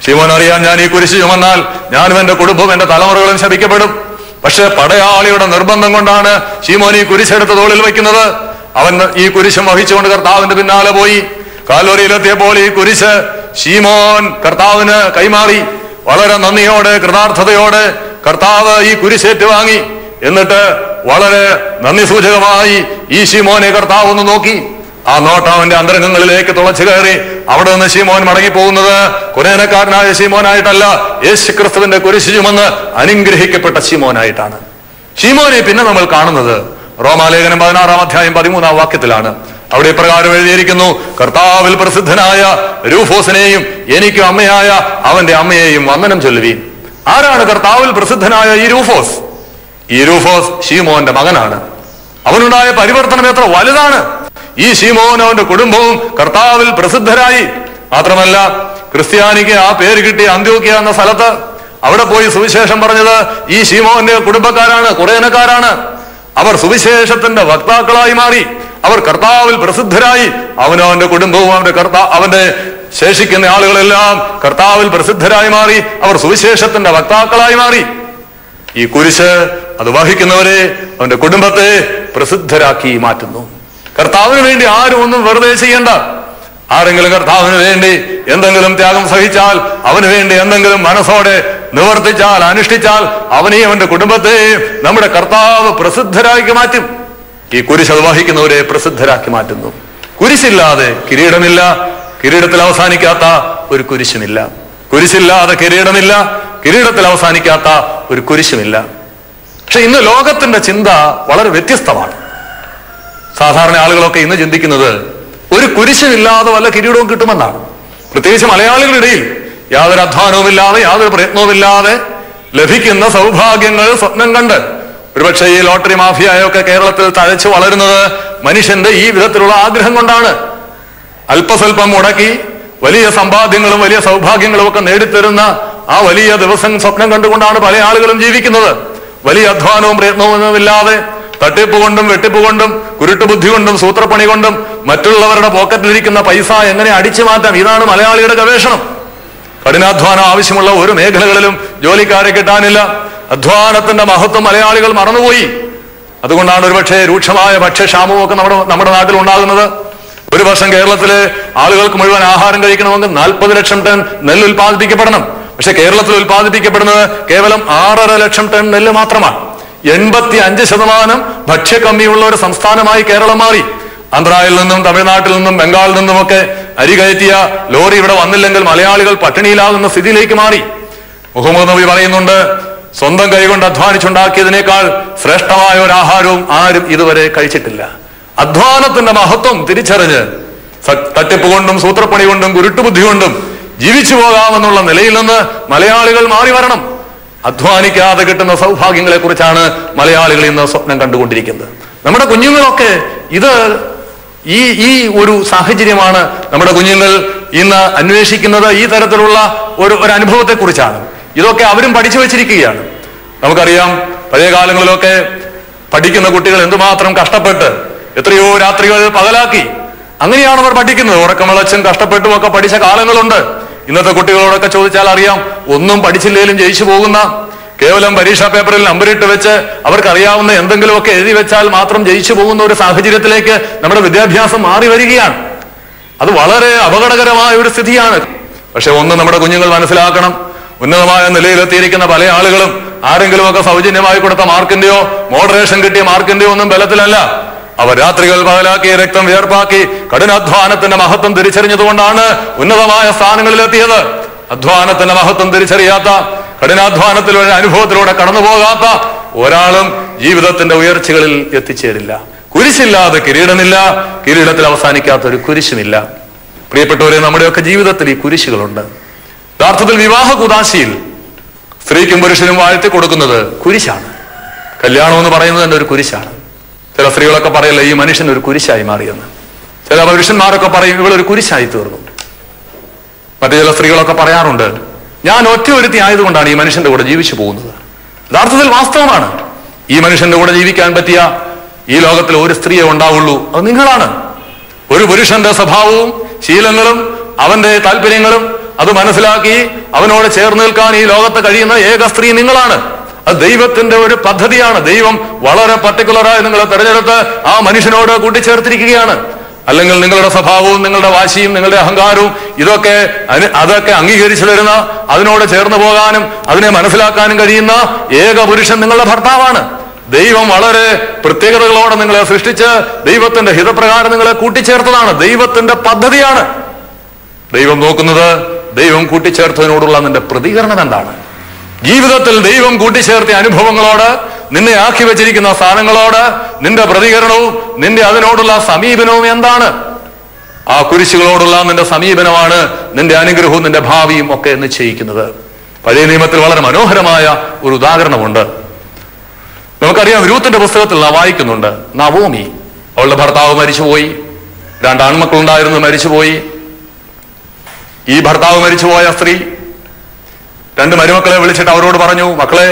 ശിമോൻ അറിയാൻ, ഞാൻ ഈ കുരിശ് ചുമന്നാൽ ഞാനും എന്റെ കുടുംബവും എന്റെ തലമുറകളും ശപിക്കപ്പെടും. പക്ഷെ പടയാളിയുടെ നിർബന്ധം കൊണ്ടാണ് ശിമോൻ ഈ കുരിശെടുത്ത് തോളിൽ വയ്ക്കുന്നത്. അവൻ ഈ കുരിശും വഹിച്ചുകൊണ്ട് കർത്താവിന്റെ പിന്നാലെ പോയി. കാൽവരിയിലെത്തിയപ്പോൾ ഈ കുരിശ് ശിമോൻ കർത്താവിന് കൈമാറി. വളരെ നന്ദിയോടെ, കൃതാർത്ഥതയോടെ കർത്താവ് ഈ കുരിശേറ്റ് വാങ്ങി. എന്നിട്ട് വളരെ നന്ദി സൂചകമായി ഈ ശിമോനെ കർത്താവ് ഒന്ന് നോക്കി. ആ നോട്ടം അവന്റെ അന്തരംഗങ്ങളിലേക്ക് തുളച്ചു കയറി. അവിടെ നിന്ന് ശിമോൻ മടങ്ങിപ്പോകുന്നത് കുറേനക്കാരനായ ശിമോനായിട്ടല്ല, യേശു ക്രിസ്തുവിന്റെ കുരിശ് ചുമന്ന് അനുഗ്രഹിക്കപ്പെട്ട ശിമോനായിട്ടാണ്. ശിമോനെ പിന്നെ നമ്മൾ കാണുന്നത് റോമാലേഖനം 16-ാം അധ്യായം 13-ാം വാക്യത്തിലാണ്. അവിടെ ഇപ്രകാരം എഴുതിയിരിക്കുന്നു: കർത്താവിൽ പ്രസിദ്ധനായ രൂഫോസിനെയും എനിക്ക് അമ്മയായ അവന്റെ അമ്മയെയും വന്ദനം ചൊല്ലുവീൻ. ആരാണ് കർത്താവിൽ പ്രസിദ്ധനായ ഈ രൂഫോസ്? ഈ രൂഫോസ് ശീമോന്റെ മകനാണ്. അവനുണ്ടായ പരിവർത്തനം എത്ര വലുതാണ്. ഈ ശീമോനും അവന്റെ കുടുംബവും കർത്താവിൽ പ്രസിദ്ധരായി. മാത്രമല്ല, ക്രിസ്ത്യാനിക്ക് ആ പേര് കിട്ടിയ അന്ത്യോക്യ എന്ന സ്ഥലത്ത് അവിടെ പോയി സുവിശേഷം പറഞ്ഞത് ഈ ശീമോന്റെ കുടുംബക്കാരാണ്, കുറേനക്കാരാണ്. അവർ സുവിശേഷത്തിന്റെ വക്താക്കളായി മാറി. അവർ കർത്താവിൽ പ്രസിദ്ധരായി. അവനും അവന്റെ കുടുംബവും അവന്റെ ശേഷിക്കുന്ന ആളുകളെല്ലാം കർത്താവിൽ പ്രസിദ്ധരായി മാറി. അവർ സുവിശേഷത്തിന്റെ വക്താക്കളായി മാറി. ഈ കുരിശ് അത് വഹിക്കുന്നവരെ, അവന്റെ കുടുംബത്തെ പ്രസിദ്ധരാക്കി മാറ്റുന്നു. കർത്താവിന് വേണ്ടി ആരും ഒന്നും വെറുതെ ചെയ്യണ്ട. ആരെങ്കിലും കർത്താവിന് വേണ്ടി എന്തെങ്കിലും ത്യാഗം സഹിച്ചാൽ, അവന് വേണ്ടി എന്തെങ്കിലും മനസ്സോടെ നിവർത്തിച്ചാൽ, അനുഷ്ഠിച്ചാൽ, അവനെയും അവന്റെ കുടുംബത്തെയും നമ്മുടെ കർത്താവ് പ്രസിദ്ധരാക്കി മാറ്റും. ഈ കുരിശ് അത് വഹിക്കുന്നവരെ പ്രസിദ്ധരാക്കി മാറ്റുന്നു. കുരിശില്ലാതെ കിരീടമില്ല. കിരീടത്തിൽ അവസാനിക്കാത്ത ഒരു കുരിശുമില്ല. കുരിശില്ലാതെ കിരീടമില്ല. കിരീടത്തിൽ അവസാനിക്കാത്ത ഒരു കുരിശുമില്ല. പക്ഷെ ഇന്ന് ലോകത്തിന്റെ ചിന്ത വളരെ വ്യത്യസ്തമാണ്. സാധാരണ ആളുകളൊക്കെ ഇന്ന് ചിന്തിക്കുന്നത് ഒരു കുരിശുമില്ലാതെ വല്ല കിരീടവും കിട്ടുമെന്നാണ്. പ്രത്യേകിച്ച് മലയാളികളുടെ ഇടയിൽ യാതൊരു അധ്വാനവുമില്ലാതെ, യാതൊരു പ്രയത്നവുമില്ലാതെ ലഭിക്കുന്ന സൗഭാഗ്യങ്ങൾ സ്വപ്നം കണ്ട്, ഒരുപക്ഷെ ഈ ലോട്ടറി മാഫിയായൊക്കെ കേരളത്തിൽ തഴച്ചു വളരുന്നത് മനുഷ്യന്റെ ഈ വിധത്തിലുള്ള ആഗ്രഹം കൊണ്ടാണ്. അല്പസ്വല്പം മുടക്കി വലിയ സമ്പാദ്യങ്ങളും വലിയ സൗഭാഗ്യങ്ങളും ഒക്കെ നേടിത്തരുന്ന ആ വലിയ ദിവസം സ്വപ്നം കണ്ടുകൊണ്ടാണ് പല ആളുകളും ജീവിക്കുന്നത്. വലിയ അധ്വാനവും പ്രയത്നവുമില്ലാതെ തട്ടിപ്പ് കൊണ്ടും വെട്ടിപ്പ് കൊണ്ടും കുരുട്ടുബുദ്ധി കൊണ്ടും സൂത്രപ്പണി കൊണ്ടും മറ്റുള്ളവരുടെ പോക്കറ്റിലിരിക്കുന്ന പൈസ എങ്ങനെ അടിച്ചു മാറ്റാം, ഇതാണ് മലയാളിയുടെ ഗവേഷണം. കഠിനാധ്വാനം ആവശ്യമുള്ള ഒരു മേഖലകളിലും ജോലിക്കാരെ കിട്ടാനില്ല. അധ്വാനത്തിന്റെ മഹത്വം മലയാളികൾ മറന്നുപോയി. അതുകൊണ്ടാണ് ഒരുപക്ഷെ രൂക്ഷമായ ഭക്ഷ്യക്ഷാമവും ഒക്കെ നമ്മുടെ നാട്ടിൽ ഉണ്ടാകുന്നത്. ഒരു വർഷം കേരളത്തിലെ ആളുകൾക്ക് മുഴുവൻ ആഹാരം കഴിക്കണമെങ്കിൽ 40 ലക്ഷം ടൺ നെല്ല് ഉൽപ്പാദിപ്പിക്കപ്പെടണം. പക്ഷെ കേരളത്തിൽ ഉൽപ്പാദിപ്പിക്കപ്പെടുന്നത് കേവലം 6.5 ലക്ഷം ടൺ നെല്ല് മാത്രമാണ്. 85% ഭക്ഷ്യക്കമ്മിയുള്ള ഒരു സംസ്ഥാനമായി കേരളം മാറി. ആന്ധ്രയിൽ നിന്നും തമിഴ്നാട്ടിൽ നിന്നും ബംഗാളിൽ നിന്നുമൊക്കെ അരി കയറ്റിയ ലോറി ഇവിടെ വന്നില്ലെങ്കിൽ മലയാളികൾ പട്ടിണിയിലാകുന്ന സ്ഥിതിയിലേക്ക് മാറി. മുഹമ്മദ് നബി പറയുന്നുണ്ട്, സ്വന്തം കൈകൊണ്ട് അധ്വാനിച്ചുണ്ടാക്കിയതിനേക്കാൾ ശ്രേഷ്ഠമായ ഒരു ആഹാരവും ആരും ഇതുവരെ കഴിച്ചിട്ടില്ല. അധ്വാനത്തിന്റെ മഹത്വം തിരിച്ചറിഞ്ഞ് തട്ടിപ്പ് കൊണ്ടും സൂത്രപ്പണി കൊണ്ടും കുരുട്ടുബുദ്ധി കൊണ്ടും ജീവിച്ചു പോകാമെന്നുള്ള നിലയിൽ നിന്ന് മലയാളികൾ മാറി വരണം. അധ്വാനിക്കാതെ കിട്ടുന്ന സൗഭാഗ്യങ്ങളെ കുറിച്ചാണ് മലയാളികൾ ഇന്ന് സ്വപ്നം കണ്ടുകൊണ്ടിരിക്കുന്നത്. നമ്മുടെ കുഞ്ഞുങ്ങളൊക്കെ ഈ ഒരു സാഹചര്യമാണ് നമ്മുടെ കുഞ്ഞുങ്ങൾ ഇന്ന് അന്വേഷിക്കുന്നത്. ഈ തരത്തിലുള്ള ഒരു അനുഭവത്തെ കുറിച്ചാണ്. ഇതൊക്കെ അവരും പഠിച്ചു വെച്ചിരിക്കുകയാണ്. നമുക്കറിയാം, പഴയ കാലങ്ങളിലൊക്കെ പഠിക്കുന്ന കുട്ടികൾ എന്തുമാത്രം കഷ്ടപ്പെട്ട് എത്രയോ രാത്രികൾ പകലാക്കി അങ്ങനെയാണ് അവർ പഠിക്കുന്നത്. ഉറക്കമിളച്ചും കഷ്ടപ്പെട്ടുമൊക്കെ പഠിച്ച കാലങ്ങളുണ്ട്. ഇന്നത്തെ കുട്ടികളോടൊക്കെ ചോദിച്ചാൽ അറിയാം, ഒന്നും പഠിച്ചില്ലെങ്കിലും ജയിച്ചു പോകുന്ന, കേവലം പരീക്ഷാ പേപ്പറിൽ നമ്പറിട്ട് വെച്ച് അവർക്കറിയാവുന്ന എന്തെങ്കിലുമൊക്കെ എഴുതി വെച്ചാൽ മാത്രം ജയിച്ചു പോകുന്ന ഒരു സാഹചര്യത്തിലേക്ക് നമ്മുടെ വിദ്യാഭ്യാസം മാറി വരികയാണ്. അത് വളരെ അപകടകരമായ ഒരു സ്ഥിതിയാണ്. പക്ഷെ ഒന്ന് നമ്മുടെ കുഞ്ഞുങ്ങൾ മനസ്സിലാക്കണം, ഉന്നതമായ നിലയിലെത്തിയിരിക്കുന്ന പല ആളുകളും ആരെങ്കിലുമൊക്കെ സൗജന്യമായി കൊടുത്ത മാർക്കിന്റെയോ മോഡറേഷൻ കിട്ടിയ മാർക്കിന്റെയോ ഒന്നും ബലത്തിലല്ല. അവർ രാത്രികൾ പകലാക്കി രക്തം വിയർപ്പാക്കി കഠിനാധ്വാനത്തിന്റെ മഹത്വം തിരിച്ചറിഞ്ഞതുകൊണ്ടാണ് ഉന്നതമായ സ്ഥാനങ്ങളിലെത്തിയത്. അധ്വാനത്തിന്റെ മഹത്വം തിരിച്ചറിയാത്ത, കഠിനാധ്വാനത്തിലൂടെ അനുഭവത്തിലൂടെ കടന്നു പോകാത്ത ഒരാളും ജീവിതത്തിന്റെ ഉയർച്ചകളിൽ എത്തിച്ചേരില്ല. കുരിശില്ലാതെ കിരീടമില്ല. കിരീടത്തിൽ അവസാനിക്കാത്ത ഒരു കുരിശുമില്ല. പ്രിയപ്പെട്ടവരെ, നമ്മുടെയൊക്കെ ജീവിതത്തിൽ ഈ കുരിശുകളുണ്ട്. യഥാർത്ഥത്തിൽ വിവാഹ കുദാശയിൽ സ്ത്രീക്കും പുരുഷനും വാഴ്ത്തി കൊടുക്കുന്നത് കുരിശാണ്. കല്യാണം എന്ന് പറയുന്നത് തന്നെ ഒരു കുരിശാണ്. ചില സ്ത്രീകളൊക്കെ പറയല്ലേ, ഈ മനുഷ്യൻ ഒരു കുരിശായി മാറിയെന്ന്. ചില പുരുഷന്മാരൊക്കെ പറയും, ഇവളൊരു കുരിശായി തീർന്നു. മറ്റു ചില സ്ത്രീകളൊക്കെ പറയാറുണ്ട്, ഞാൻ ഒറ്റ ഒരുത്തി ആയതുകൊണ്ടാണ് ഈ മനുഷ്യന്റെ കൂടെ ജീവിച്ചു പോകുന്നത്. യഥാർത്ഥത്തിൽ വാസ്തവമാണ്. ഈ മനുഷ്യന്റെ കൂടെ ജീവിക്കാൻ പറ്റിയ ഈ ലോകത്തിൽ ഒരു സ്ത്രീയെ ഉണ്ടാവുള്ളൂ, അത് നിങ്ങളാണ്. ഒരു പുരുഷന്റെ സ്വഭാവവും ശീലങ്ങളും അവന്റെ താല്പര്യങ്ങളും അത് മനസ്സിലാക്കി അവനോട് ചേർന്ന് നിൽക്കാൻ ഈ ലോകത്ത് കഴിയുന്ന ഏക സ്ത്രീ നിങ്ങളാണ്. അത് ദൈവത്തിന്റെ ഒരു പദ്ധതിയാണ്. ദൈവം വളരെ പർട്ടിക്കുലറായി നിങ്ങളെ തെരഞ്ഞെടുത്ത് ആ മനുഷ്യനോട് കൂട്ടിച്ചേർത്തിരിക്കുകയാണ്. അല്ലെങ്കിൽ നിങ്ങളുടെ സ്വഭാവവും നിങ്ങളുടെ വാശിയും നിങ്ങളുടെ അഹങ്കാരവും അതൊക്കെ അംഗീകരിച്ചു തരുന്ന, അതിനോട് ചേർന്ന് പോകാനും അതിനെ മനസ്സിലാക്കാനും കഴിയുന്ന ഏക പുരുഷൻ നിങ്ങളുടെ ഭർത്താവാണ്. ദൈവം വളരെ പ്രത്യേകതകളോടെ നിങ്ങളെ സൃഷ്ടിച്ച് ദൈവത്തിന്റെ ഹിതപ്രകാരം നിങ്ങളെ കൂട്ടിച്ചേർത്തതാണ്. ദൈവത്തിന്റെ പദ്ധതിയാണ്. ദൈവം നോക്കുന്നത് ദൈവം കൂട്ടിച്ചേർത്തതിനോടുള്ള നിന്റെ പ്രതികരണം എന്താണ്. ജീവിതത്തിൽ ദൈവം കൂട്ടിച്ചേർത്തിയ അനുഭവങ്ങളോട്, നിന്നെ ആക്കി വെച്ചിരിക്കുന്ന സ്ഥാനങ്ങളോട് നിന്റെ പ്രതികരണവും നിന്റെ അതിനോടുള്ള സമീപനവും എന്താണ്? ആ കുരിശുകളോടുള്ള നിന്റെ സമീപനമാണ് നിന്റെ അനുഗ്രഹവും നിന്റെ ഭാവിയും ഒക്കെ നിശ്ചയിക്കുന്നത്. പഴയ നിയമത്തിൽ വളരെ മനോഹരമായ ഒരു ഉദാഹരണമുണ്ട്. നമുക്കറിയാം, രൂത്തിന്റെ പുസ്തകത്തിൽ നാം വായിക്കുന്നുണ്ട്, നവോമി അവളുടെ ഭർത്താവ് മരിച്ചുപോയി, 2 ആൺമക്കളുണ്ടായിരുന്നു, മരിച്ചുപോയി. ഈ ഭർത്താവ് മരിച്ചുപോയ സ്ത്രീ 2 മരുമക്കളെ വിളിച്ചിട്ട് അവരോട് പറഞ്ഞു, മക്കളെ,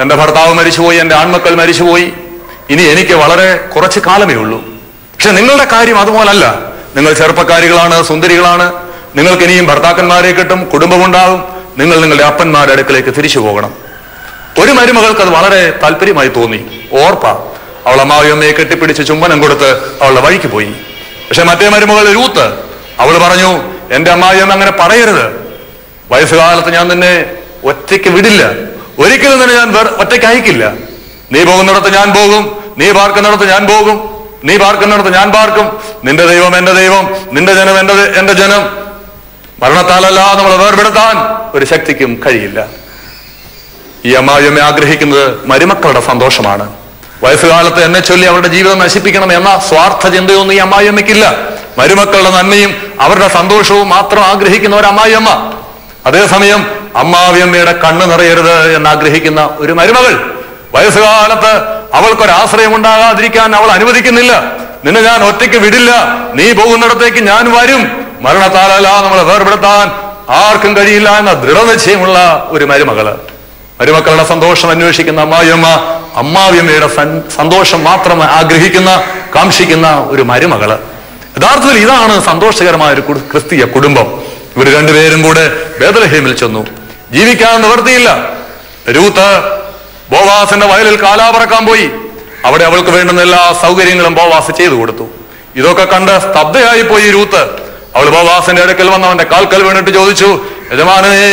എന്റെ ഭർത്താവ് മരിച്ചുപോയി, എന്റെ ആൺമക്കൾ മരിച്ചുപോയി, ഇനി എനിക്ക് വളരെ കുറച്ച് കാലമേ ഉള്ളൂ. പക്ഷെ നിങ്ങളുടെ കാര്യം അതുപോലല്ല. നിങ്ങൾ ചെറുപ്പക്കാരികളാണ്, സുന്ദരികളാണ്, നിങ്ങൾക്ക് ഇനിയും ഭർത്താക്കന്മാരെ കിട്ടും, കുടുംബമുണ്ടാകും, നിങ്ങൾ നിങ്ങളുടെ അപ്പന്മാരുടെ അടുക്കലേക്ക് തിരിച്ചു പോകണം. ഒരു മരുമകൾക്ക് അത് വളരെ താല്പര്യമായി തോന്നി. ഓർപ്പ അവൾ അമ്മാവിയമ്മയെ കെട്ടിപ്പിടിച്ച് ചുംബനം കൊടുത്ത് അവളുടെ വഴിക്ക് പോയി. പക്ഷെ മറ്റേ മരുമകൾ രൂത്ത്, അവൾ പറഞ്ഞു, എന്റെ അമ്മാവിയമ്മ അങ്ങനെ പറയരുത്, വയസ്സുകാലത്ത് ഞാൻ നിന്നെ ഒറ്റയ്ക്ക് വിടില്ല, ഒരിക്കലും തന്നെ ഞാൻ ഒറ്റയ്ക്ക് അയക്കില്ല. നീ പോകുന്നിടത്ത് ഞാൻ പോകും, നീ പാർക്കുന്നിടത്ത് ഞാൻ പോകും, നീ പാർക്കുന്നിടത്ത് ഞാൻ പാർക്കും. നിന്റെ ദൈവം എന്റെ ദൈവം, നിന്റെ ജനം എന്റെ ജനം. മരണത്താലല്ല നമ്മളെ വേർപെടുത്താൻ ഒരു ശക്തിക്കും കഴിയില്ല. ഈ അമ്മാവിയമ്മ ആഗ്രഹിക്കുന്നത് മരുമക്കളുടെ സന്തോഷമാണ്. വയസ്സുകാലത്ത് എന്നെ ചൊല്ലി അവരുടെ ജീവിതം നശിപ്പിക്കണം എന്ന സ്വാർത്ഥ ചിന്തയൊന്നും ഈ അമ്മായിയമ്മയ്ക്കില്ല. മരുമക്കളുടെ നന്മയും അവരുടെ സന്തോഷവും മാത്രം ആഗ്രഹിക്കുന്ന ഒരു അമ്മായിയമ്മ. അതേസമയം അമ്മാവിയമ്മയുടെ കണ്ണ് നിറയരുത് എന്നാഗ്രഹിക്കുന്ന ഒരു മരുമകൾ. വയസ്സുകാലത്ത് അവൾക്കൊരാശ്രയം ഉണ്ടാകാതിരിക്കാൻ അവൾ അനുവദിക്കുന്നില്ല. നിന്നെ ഞാൻ ഒറ്റയ്ക്ക് വിടില്ല, നീ പോകുന്നിടത്തേക്ക് ഞാൻ വരും, മരണത്താലല്ല നമ്മളെ വേർപെടുത്താൻ ആർക്കും കഴിയില്ല എന്ന ദൃഢനിശ്ചയമുള്ള ഒരു മരുമകള്. മരുമക്കളുടെ സന്തോഷം അന്വേഷിക്കുന്ന അമ്മായിയമ്മ, അമ്മാവിയമ്മയുടെ സന്തോഷം മാത്രം ആഗ്രഹിക്കുന്ന, കാക്ഷിക്കുന്ന ഒരു മരുമകള്. യഥാർത്ഥത്തിൽ ഇതാണ് സന്തോഷകരമായ ഒരു ക്രിസ്തീയ കുടുംബം. ഇവർ 2 പേരും കൂടെ ബേത്ലഹേമിൽ ചെന്നു. ജീവിക്കാൻ നിവർത്തിയില്ല. രൂത്ത് ബോവാസിന്റെ വയലിൽ കാലാപറക്കാൻ പോയി. അവിടെ അവൾക്ക് വേണ്ടുന്ന എല്ലാ സൗകര്യങ്ങളും ബോവാസ് ചെയ്തു കൊടുത്തു. ഇതൊക്കെ കണ്ട് സ്തബ്ധയായി പോയി രൂത്ത്. അവൾ ബോവാസിന്റെ അടുക്കൽ വന്ന് അവന്റെ കാൽക്കൽ വീണിട്ട് ചോദിച്ചു, യജമാനനെ,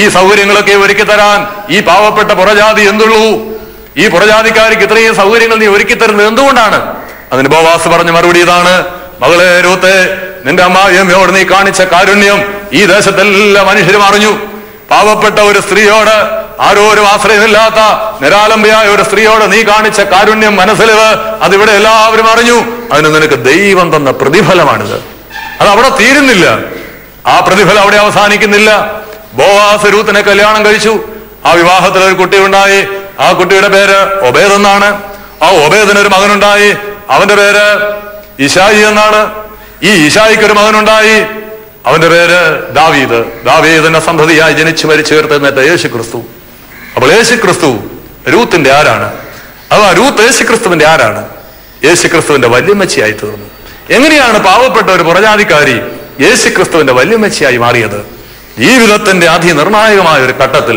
ഈ സൗകര്യങ്ങളൊക്കെ ഒരുക്കി തരാൻ ഈ പാവപ്പെട്ട പുറജാതി എന്തുള്ളൂ? ഈ പുറജാതിക്കാർക്ക് ഇത്രയും സൗകര്യങ്ങൾ നീ ഒരുക്കി തരുന്നത് എന്തുകൊണ്ടാണ്? അതിന് ബോവാസ് പറഞ്ഞ മറുപടി ഇതാണ്, മകളെ രൂത്തെ, നിന്റെ അമ്മായിയമ്മയോട് നീ കാണിച്ച കാരുണ്യം ഈ ദേശത്തെല്ലാ മനുഷ്യരും അറിഞ്ഞു. പാവപ്പെട്ട ഒരു സ്ത്രീയോട്, ആരോരും ആശ്രയമില്ലാത്ത നിരാലംബയായ ഒരു സ്ത്രീയോട് നീ കാണിച്ച കാരുണ്യം, മനസ്സിലിവ്, അതിവിടെ എല്ലാവരും അറിഞ്ഞു. അതിന് നിനക്ക് ദൈവം തന്ന പ്രതിഫലമാണിത്. അത് അവിടെ തീരുന്നില്ല, ആ പ്രതിഫലം അവിടെ അവസാനിക്കുന്നില്ല. ബോവാസ് രൂത്തിനെ കല്യാണം കഴിച്ചു. ആ വിവാഹത്തിൽ ഒരു കുട്ടി ഉണ്ടായി. ആ കുട്ടിയുടെ പേര് ഒബേദ് എന്നാണ്. ആ ഒബേദിനൊരു മകനുണ്ടായി. അവന്റെ പേര് ഇശായി എന്നാണ്. ഈ ഇശായിക്ക് ഒരു മകനുണ്ടായി. അവന്റെ പേര് ദാവീദ്. ദാവീദിന്റെ സന്തതിയായി ജനിച്ചു മരിച്ചു ഉയർത്തെഴുന്നേറ്റ യേശുക്രിസ്തു. അപ്പോൾ യേശുക്രിസ്തു രൂത്തിന്റെ ആരാണ്? അഥവാ രൂത്ത് യേശുക്രിസ്തുവിന്റെ ആരാണ്? യേശുക്രിസ്തുവിന്റെ വല്യമ്മച്ചിയായി തീർന്നു. എങ്ങനെയാണ് പാവപ്പെട്ട ഒരു പുറജാതിക്കാരി യേശുക്രിസ്തുവിന്റെ വല്യമ്മച്ചിയായി മാറിയത്? ജീവിതത്തിന്റെ അതിനിർണായകമായ ഒരു ഘട്ടത്തിൽ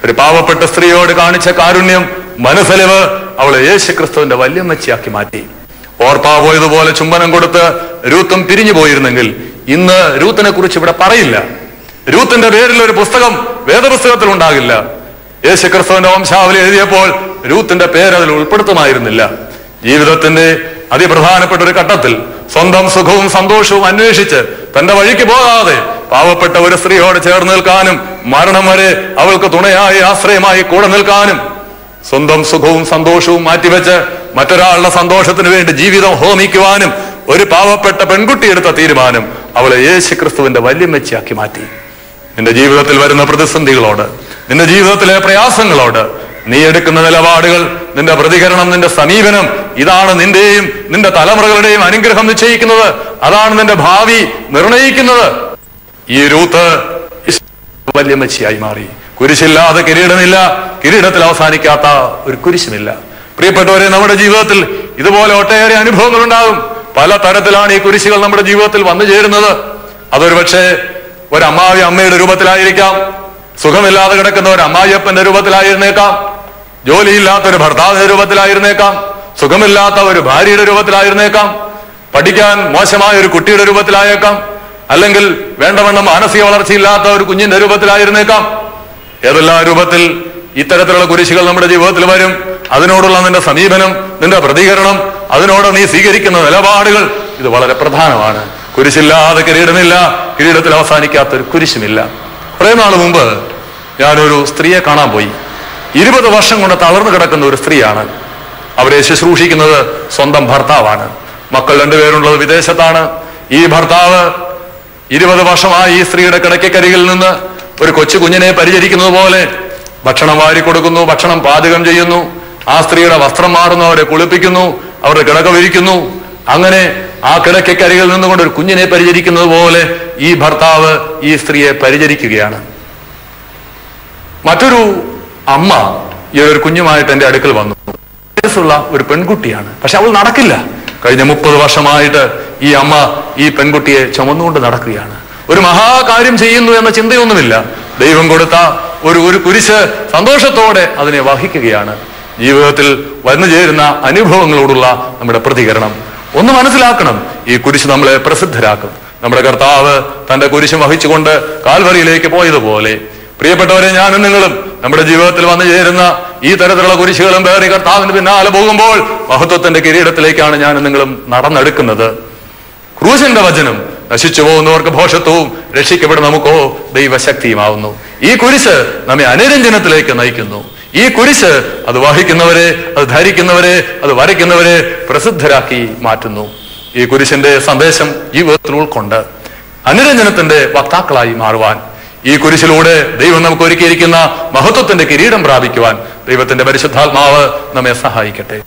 ഒരു പാവപ്പെട്ട സ്ത്രീയോട് കാണിച്ച കാരുണ്യം, മനസ്സലിവ് അവളെ യേശുക്രിസ്തുവിന്റെ വല്യമ്മച്ചിയാക്കി മാറ്റി. ഓർപ്പാ പോയതുപോലെ ചുംബനം കൊടുത്ത് രൂത്തും പിരിഞ്ഞു പോയിരുന്നെങ്കിൽ ഇന്ന് രൂത്തിനെ കുറിച്ച് ഇവിടെ പറയില്ല. രൂത്തിന്റെ പേരിൽ ഒരു പുസ്തകം വേദപുസ്തകത്തിൽ ഉണ്ടാകില്ല. യേശുക്രിസ്തുവിന്റെ വംശാവലി എഴുതിയപ്പോൾ രൂത്തിന്റെ പേര് അതിൽ ഉൾപ്പെടുത്തുമായിരുന്നില്ല. ജീവിതത്തിന്റെ അതിപ്രധാനപ്പെട്ട ഒരു ഘട്ടത്തിൽ സ്വന്തം സുഖവും സന്തോഷവും അന്വേഷിച്ച് തന്റെ വഴിക്ക് പോകാതെ പാവപ്പെട്ട ഒരു സ്ത്രീയോട് ചേർന്ന് നിൽക്കാനും മരണം വരെ അവൾക്ക് തുണയായി ആശ്രയമായി കൂടെ നിൽക്കാനും സ്വന്തം സുഖവും സന്തോഷവും മാറ്റിവെച്ച് മറ്റൊരാളുടെ സന്തോഷത്തിന് വേണ്ടി ജീവിതം ഹോമിക്കുവാനും ഒരു പാവപ്പെട്ട പെൺകുട്ടി എടുത്ത തീരുമാനം അവളെ യേശുക്രിസ്തുവിന്റെ വല്യമ്മച്ചിയാക്കി മാറ്റി. നിന്റെ ജീവിതത്തിൽ വരുന്ന പ്രതിസന്ധികളോട്, നിന്റെ ജീവിതത്തിലെ പ്രയാസങ്ങളോട് നീ എടുക്കുന്ന നിലപാടുകൾ, നിന്റെ പ്രതികരണം, നിന്റെ സമീപനം, ഇതാണ് നിന്റെയും നിന്റെ തലമുറകളുടെയും അനുഗ്രഹം നിശ്ചയിക്കുന്നത്. അതാണ് നിന്റെ ഭാവി നിർണയിക്കുന്നത്. ഈ രൂത്ത് വല്യമ്മച്ചിയായി മാറി. കുരിശില്ലാതെ കിരീടമില്ല, കിരീടത്തിൽ അവസാനിക്കാത്ത ഒരു കുരിശുമില്ല. പ്രിയപ്പെട്ടവരെ, നമ്മുടെ ജീവിതത്തിൽ ഇതുപോലെ ഒട്ടേറെ അനുഭവങ്ങൾ ഉണ്ടാകും. പല തരത്തിലാണ് ഈ കുരിശുകൾ നമ്മുടെ ജീവിതത്തിൽ വന്നു ചേരുന്നത്. അതൊരു പക്ഷേ ഒരു അമ്മയുടെ രൂപത്തിലായിരിക്കാം, സുഖമില്ലാതെ കിടക്കുന്ന ഒരു അമ്മായിയപ്പന്റെ രൂപത്തിലായിരുന്നേക്കാം, ജോലിയില്ലാത്തൊരു ഭർത്താവിന്റെ രൂപത്തിലായിരുന്നേക്കാം, സുഖമില്ലാത്ത ഒരു ഭാര്യയുടെ രൂപത്തിലായിരുന്നേക്കാം, പഠിക്കാൻ മോശമായ ഒരു കുട്ടിയുടെ രൂപത്തിലായേക്കാം, അല്ലെങ്കിൽ വേണ്ടവണ്ണം മാനസിക വളർച്ചയില്ലാത്ത ഒരു കുഞ്ഞിന്റെ രൂപത്തിലായിരുന്നേക്കാം. ഏതെല്ലാം രൂപത്തിൽ ഇത്തരത്തിലുള്ള കുരിശുകൾ നമ്മുടെ ജീവിതത്തിൽ വരും. അതിനോടുള്ള നിന്റെ സമീപനം, നിന്റെ പ്രതികരണം, അതിനോട് നീ സ്വീകരിക്കുന്ന നിലപാടുകൾ, ഇത് വളരെ പ്രധാനമാണ്. കുരിശില്ലാതെ കിരീടമില്ല, കിരീടത്തിൽ അവസാനിക്കാത്തൊരു കുരിശുമില്ല. കുറേ നാൾ മുമ്പ് ഞാനൊരു സ്ത്രീയെ കാണാൻ പോയി. 20 വർഷം കൊണ്ട് തളർന്നു കിടക്കുന്ന ഒരു സ്ത്രീയാണ്. അവരെ ശുശ്രൂഷിക്കുന്നത് സ്വന്തം ഭർത്താവാണ്. മക്കൾ 2 പേരുള്ളത് വിദേശത്താണ്. ഈ ഭർത്താവ് 20 വർഷമായി ഈ സ്ത്രീയുടെ കിടക്കക്കരികിൽ നിന്ന് ഒരു കൊച്ചു കുഞ്ഞിനെ പരിചരിക്കുന്നത് പോലെ ഭക്ഷണം വാരി കൊടുക്കുന്നു, ഭക്ഷണം പാചകം ചെയ്യുന്നു, ആ സ്ത്രീയുടെ വസ്ത്രം മാറുന്നു, അവരെ കുളിപ്പിക്കുന്നു, അവരുടെ കിടക്ക വിരിക്കുന്നു. അങ്ങനെ ആ കിടക്കക്കരികിൽ നിന്നുകൊണ്ട് ഒരു കുഞ്ഞിനെ പരിചരിക്കുന്നത് പോലെ ഈ ഭർത്താവ് ഈ സ്ത്രീയെ പരിചരിക്കുകയാണ്. മറ്റൊരു അമ്മ ഈ ഒരു കുഞ്ഞുമായിട്ട് എന്റെ അടുക്കൽ വന്നു. വയസ്സുള്ള ഒരു പെൺകുട്ടിയാണ്, പക്ഷെ അവൾ നടക്കില്ല. കഴിഞ്ഞ 30 വർഷമായിട്ട് ഈ അമ്മ ഈ പെൺകുട്ടിയെ ചുമന്നുകൊണ്ട് നടക്കുകയാണ്. ഒരു മഹാകാര്യം ചെയ്യുന്നു എന്ന ചിന്തയൊന്നുമില്ല. ദൈവം കൊടുത്ത ഒരു കുരിശ് സന്തോഷത്തോടെ അതിനെ വഹിക്കുകയാണ്. ജീവിതത്തിൽ വന്നു ചേരുന്ന അനുഭവങ്ങളോടുള്ള നമ്മുടെ പ്രതികരണം ഒന്ന് മനസ്സിലാക്കണം. ഈ കുരിശ് നമ്മളെ പ്രസിദ്ധരാക്കും. നമ്മുടെ കർത്താവ് തന്റെ കുരിശ് വഹിച്ചുകൊണ്ട് കാൽവരിയിലേക്ക് പോയതുപോലെ പ്രിയപ്പെട്ടവരെ, ഞാനും നിങ്ങളും നമ്മുടെ ജീവിതത്തിൽ വന്നു ചേരുന്ന ഈ തരത്തിലുള്ള കുരിശുകളും പേറി കർത്താവിന് പിന്നാലെ പോകുമ്പോൾ മഹത്വത്തിന്റെ കിരീടത്തിലേക്കാണ് ഞാനും നിങ്ങളും നടന്നെടുക്കുന്നത്. ക്രൂശിന്റെ വചനം നശിച്ചു പോകുന്നവർക്ക് ഭോഷത്വവും രക്ഷിക്കപ്പെടും നമുക്കോ ദൈവശക്തിയുമാവുന്നു. ഈ കുരിശ് നമ്മെ അനുരഞ്ജനത്തിലേക്ക് നയിക്കുന്നു. ഈ കുരിശ് അത് വഹിക്കുന്നവരെ, അത് ധരിക്കുന്നവരെ, അത് വരയ്ക്കുന്നവരെ പ്രസിദ്ധരാക്കി മാറ്റുന്നു. ഈ കുരിശിന്റെ സന്ദേശം ജീവിതത്തിൽ ഉൾക്കൊണ്ട് അനുരഞ്ജനത്തിന്റെ വക്താക്കളായി മാറുവാൻ, ഈ കുരിശിലൂടെ ദൈവം നമുക്ക് ഒരുക്കിയിരിക്കുന്ന മഹത്വത്തിന്റെ കിരീടം പ്രാപിക്കുവാൻ ദൈവത്തിന്റെ പരിശുദ്ധാത്മാവ് നമ്മെ സഹായിക്കട്ടെ.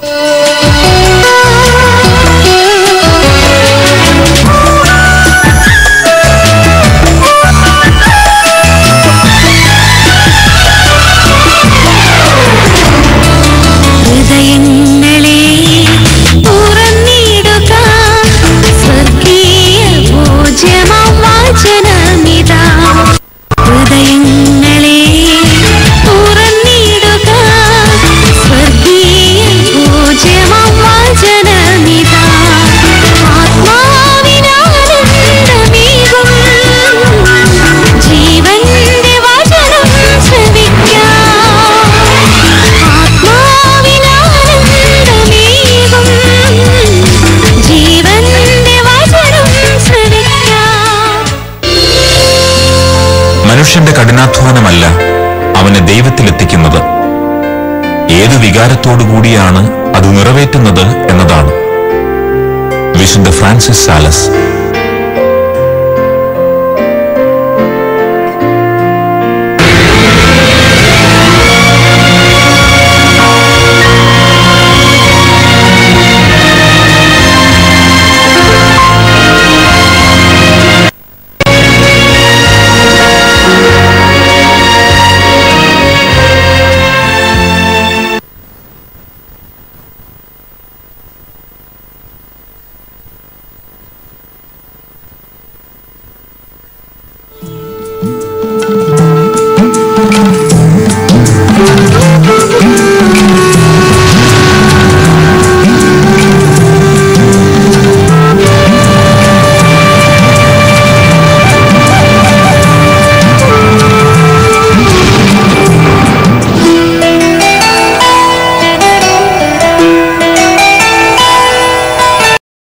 മനുഷ്യന്റെ കഠിനാധ്വാനമല്ല അവനെ ദൈവത്തിലെത്തിക്കുന്നത്, ഏതു വികാരത്തോടുകൂടിയാണ് അത് നിറവേറ്റുന്നത് എന്നതാണ്. വിശുദ്ധ ഫ്രാൻസിസ് സാലസ്.